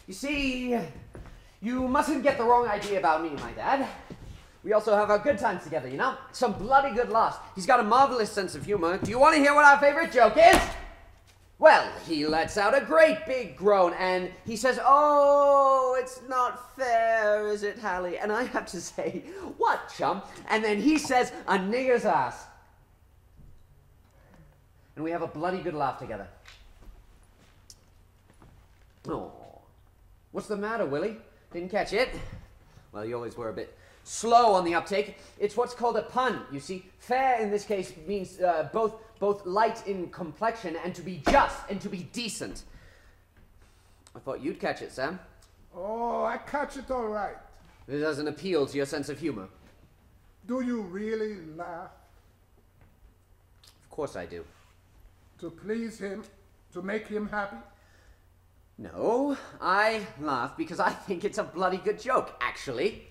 You see, you mustn't get the wrong idea about me, my dad. We also have our good times together, you know? Some bloody good laughs. He's got a marvelous sense of humor. Do you want to hear what our favorite joke is? Well, he lets out a great big groan and he says, "Oh, it's not fair, is it, Hallie?" And I have to say, "What, chum?" And then he says, "A nigger's ass." And we have a bloody good laugh together. Oh, what's the matter, Willie? Didn't catch it? Well, you always were a bit slow on the uptake. It's what's called a pun, you see. Fair in this case means both light in complexion and to be just and to be decent. I thought you'd catch it, Sam. Oh, I catch it all right. It doesn't appeal to your sense of humor. Do you really laugh? Of course I do. To please him? To make him happy? No, I laugh because I think it's a bloody good joke, actually.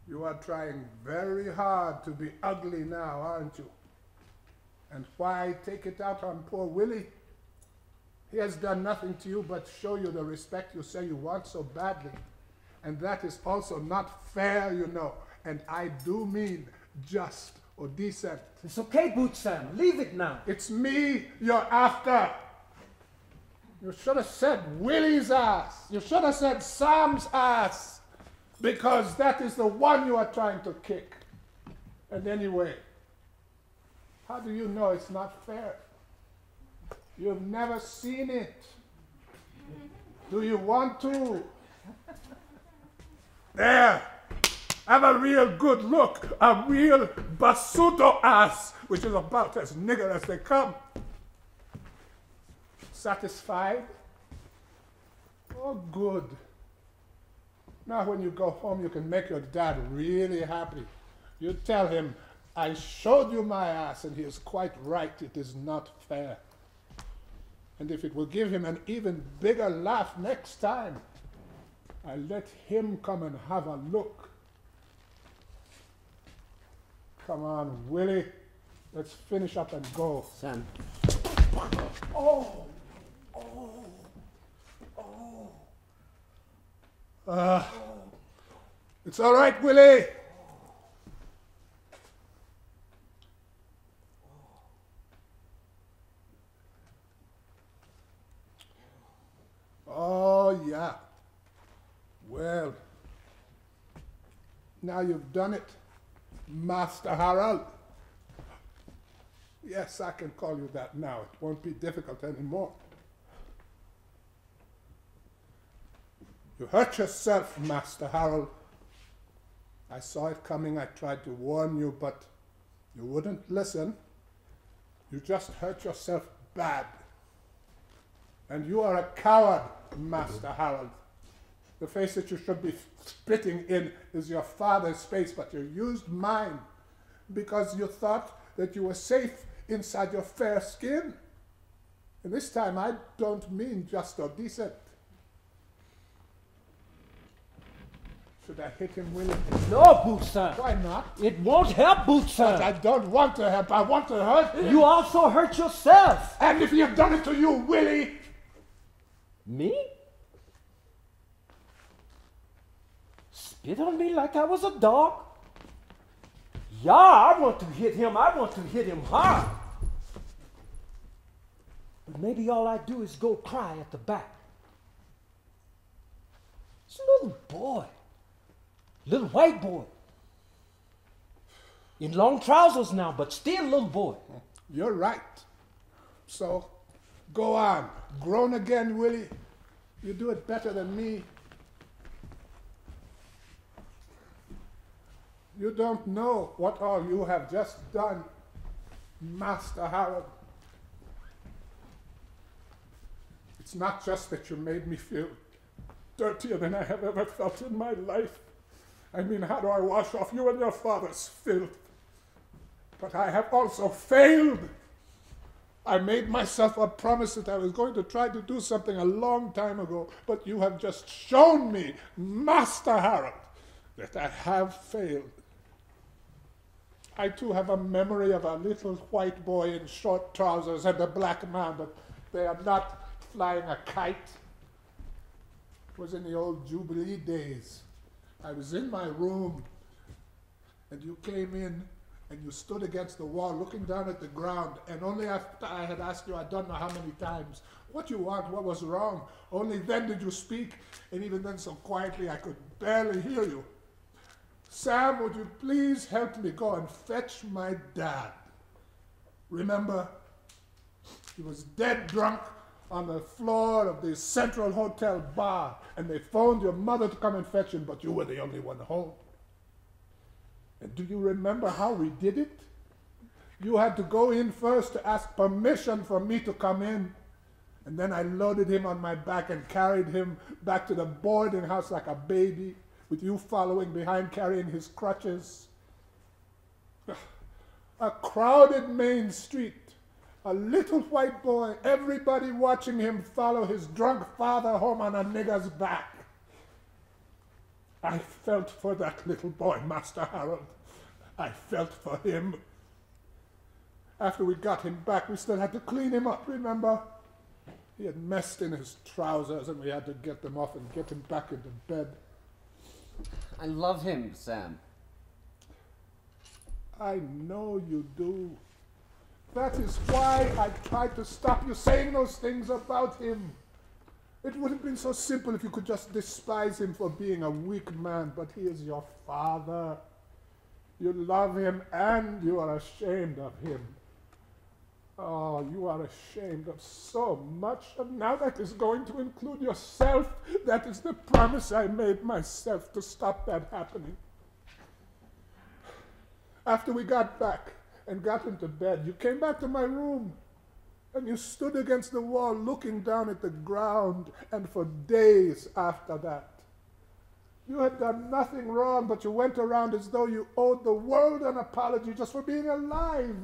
You are trying very hard to be ugly now, aren't you? And why take it out on poor Willie? He has done nothing to you but show you the respect you say you want so badly. And that is also not fair, you know. And I do mean just or decent. It's okay, Boot Sam. Leave it now. It's me you're after. You should have said Willie's ass. You should have said Sam's ass. Because that is the one you are trying to kick. And anyway, how do you know it's not fair? You've never seen it. Do you want to? There. Have a real good look. A real basuto ass, which is about as nigger as they come. Satisfied? Oh, good. Now when you go home, you can make your dad really happy. You tell him, "I showed you my ass," and he is quite right. It is not fair. And if it will give him an even bigger laugh next time, I'll let him come and have a look. Come on, Willie. Let's finish up and go. Sam. Oh! It's all right, Willie. Oh, yeah. Well, now you've done it, Master Harold. Yes, I can call you that now. It won't be difficult anymore. You hurt yourself, Master Harold. I saw it coming. I tried to warn you, but you wouldn't listen. You just hurt yourself bad. And you are a coward, Master Harold. The face that you should be spitting in is your father's face, but you used mine because you thought that you were safe inside your fair skin. And this time I don't mean just or decent. Should I hit him, Willie? No, Boot Sam. Why not? It won't help, Boot Sam. But I don't want to help. I want to hurt him. You also hurt yourself. And if he had done it to you, Willie? Me? Spit on me like I was a dog? Yeah, I want to hit him. I want to hit him hard. But maybe all I do is go cry at the back. It's a little boy. Little white boy. In long trousers now, but still little boy. You're right. So, go on. Groan again, Willie. You do it better than me. You don't know what all you have just done, Master Harold. It's not just that you made me feel dirtier than I have ever felt in my life. I mean, how do I wash off you and your father's filth? But I have also failed. I made myself a promise that I was going to try to do something a long time ago, but you have just shown me, Master Harold, that I have failed. I too have a memory of a little white boy in short trousers and a black man, but they are not flying a kite. It was in the old Jubilee days. I was in my room, and you came in, and you stood against the wall looking down at the ground, and only after I had asked you I don't know how many times, what you want, what was wrong, only then did you speak, and even then so quietly I could barely hear you. Sam, would you please help me go and fetch my dad? Remember, he was dead drunk on the floor of the Central Hotel bar, and they phoned your mother to come and fetch him, but you were the only one home. And do you remember how we did it? You had to go in first to ask permission for me to come in, and then I loaded him on my back and carried him back to the boarding house like a baby, with you following behind carrying his crutches. A crowded main street, a little white boy, everybody watching him follow his drunk father home on a nigger's back. I felt for that little boy, Master Harold. I felt for him. After we got him back, we still had to clean him up, remember? He had messed in his trousers, and we had to get them off and get him back into bed. I love him, Sam. I know you do. That is why I tried to stop you saying those things about him. It would have been so simple if you could just despise him for being a weak man, but he is your father. You love him and you are ashamed of him. Oh, you are ashamed of so much, and now that is going to include yourself. That is the promise I made myself to stop that happening. After we got back and got into bed, you came back to my room, and you stood against the wall looking down at the ground, and for days after that. You had done nothing wrong, but you went around as though you owed the world an apology just for being alive.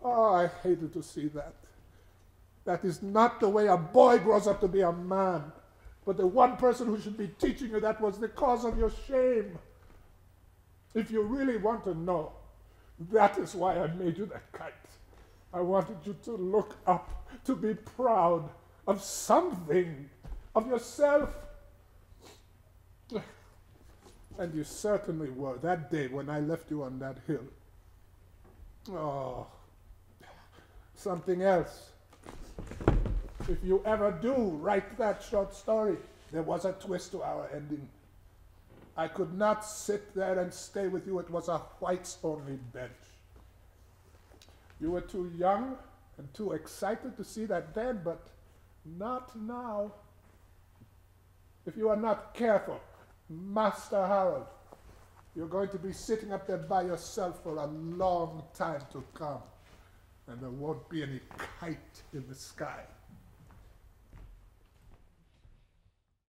Oh, I hated to see that. That is not the way a boy grows up to be a man. But the one person who should be teaching you that was the cause of your shame. If you really want to know, that is why I made you that kite. I wanted you to look up, to be proud of something, of yourself. And you certainly were that day when I left you on that hill. Oh, something else. If you ever do write that short story, there was a twist to our ending. I could not sit there and stay with you. It was a whites-only bench. You were too young and too excited to see that then, but not now. If you are not careful, Master Harold, you're going to be sitting up there by yourself for a long time to come, and there won't be any kite in the sky.